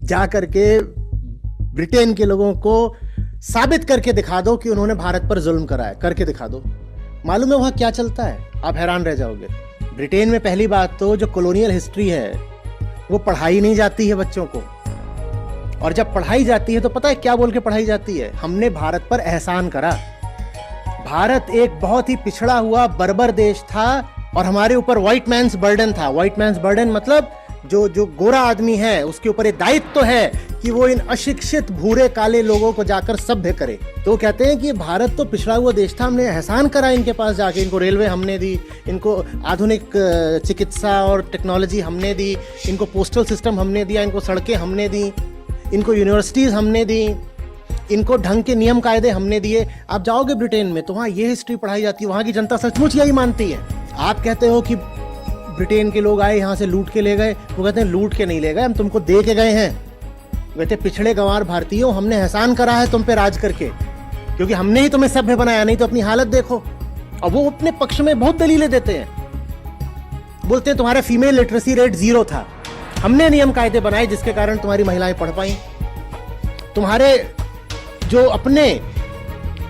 जा करके ब्रिटेन के लोगों को साबित करके दिखा दो कि उन्होंने भारत पर जुल्म करा है, करके दिखा दो। मालूम है वहां क्या चलता है? आप हैरान रह जाओगे। ब्रिटेन में पहली बात तो जो कॉलोनियल हिस्ट्री है वो पढ़ाई नहीं जाती है बच्चों को, और जब पढ़ाई जाती है तो पता है क्या बोल के पढ़ाई जाती है? हमने भारत पर एहसान करा। भारत एक बहुत ही पिछड़ा हुआ बर्बर देश था और हमारे ऊपर व्हाइट मैन्स बर्डन था। व्हाइट मैन्स बर्डन मतलब जो गोरा आदमी है उसके ऊपर एक दायित्व तो है कि वो इन अशिक्षित भूरे काले लोगों को जाकर सभ्य करे। तो कहते हैं कि भारत तो पिछड़ा हुआ देश था, हमने एहसान करा इनके पास जाके। इनको रेलवे हमने दी, इनको आधुनिक चिकित्सा और टेक्नोलॉजी हमने दी, इनको पोस्टल सिस्टम हमने दिया, इनको सड़कें हमने दी, इनको यूनिवर्सिटीज़ हमने दी, इनको ढंग के नियम कायदे हमने दिए। आप जाओगे ब्रिटेन में तो वहाँ ये हिस्ट्री पढ़ाई जाती है, वहाँ की जनता सचमुच यही मानती है। आप कहते हो कि ब्रिटेन के लोग आए यहाँ से लूट के ले गए, वो कहते हैं लूट के नहीं ले गए, हम तुमको दे के गए हैं। कहते पिछड़े गंवार भारतीयों, हमने एहसान करा है तुम पे राज करके, क्योंकि हमने ही तुम्हें सभ्य बनाया, नहीं तो अपनी हालत देखो। और वो अपने पक्ष में बहुत दलीलें देते हैं, बोलते हैं तुम्हारा फीमेल लिटरेसी रेट 0 था, हमने नियम कायदे बनाए जिसके कारण तुम्हारी महिलाएं पढ़ पाई। तुम्हारे जो अपने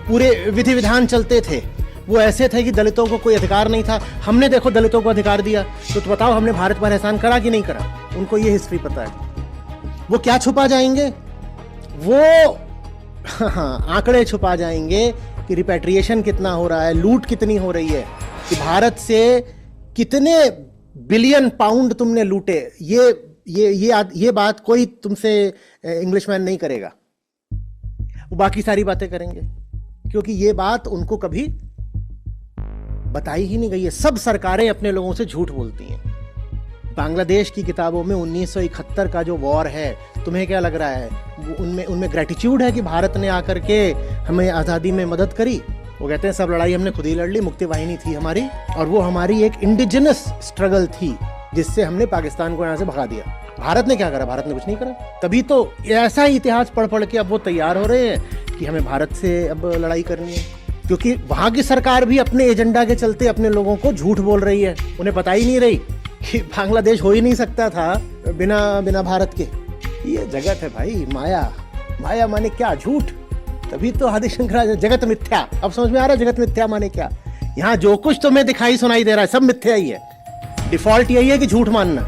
पूरे विधि विधान चलते थे वो ऐसे थे कि दलितों को कोई अधिकार नहीं था, हमने देखो दलितों को अधिकार दिया। तो बताओ हमने भारत पर एहसान करा कि नहीं करा? उनको ये हिस्ट्री पता है। वो क्या छुपा जाएंगे? वो आंकड़े छुपा जाएंगे कि रिपैट्रिएशन कितना हो रहा है, लूट कितनी हो रही है, कि भारत से कितने बिलियन पाउंड तुमने लूटे। ये बात कोई तुमसे इंग्लिशमैन नहीं करेगा, वो बाकी सारी बातें करेंगे, क्योंकि ये बात उनको कभी बताई ही नहीं गई है। सब सरकारें अपने लोगों से झूठ बोलती हैं। बांग्लादेश की किताबों में 1971 का जो वॉर है, तुम्हें क्या लग रहा है उनमें ग्रेटिट्यूड है कि भारत ने आकर के हमें आज़ादी में मदद करी? वो कहते हैं सब लड़ाई हमने खुद ही लड़ ली, मुक्ति वाहिनी थी हमारी, और वो हमारी एक इंडिजिनस स्ट्रगल थी जिससे हमने पाकिस्तान को यहाँ से भगा दिया। भारत ने क्या करा? भारत ने कुछ नहीं करा। तभी तो ऐसा ही इतिहास पढ़ पढ़ के अब वो तैयार हो रहे हैं कि हमें भारत से अब लड़ाई करनी है, क्योंकि वहां की सरकार भी अपने एजेंडा के चलते अपने लोगों को झूठ बोल रही है। उन्हें पता ही नहीं रही कि बांग्लादेश हो ही नहीं सकता था बिना भारत के। ये जगत है भाई, माया। माया माने क्या? झूठ। तभी तो आदि शंकराचार्य जगत मिथ्या। अब समझ में आ रहा है जगत मिथ्या माने क्या? यहाँ जो कुछ तुम्हें दिखाई सुनाई दे रहा है सब मिथ्या ही है। डिफॉल्ट यही है कि झूठ मानना।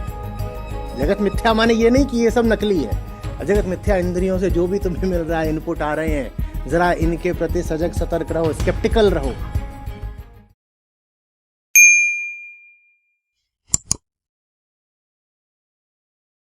जगत मिथ्या माने ये नहीं कि ये सब नकली है। जगत मिथ्या इंद्रियों से जो भी तुम्हें मिल रहा है, इनपुट आ रहे हैं, जरा इनके प्रति सजग सतर्क रहो, स्केप्टिकल रहो।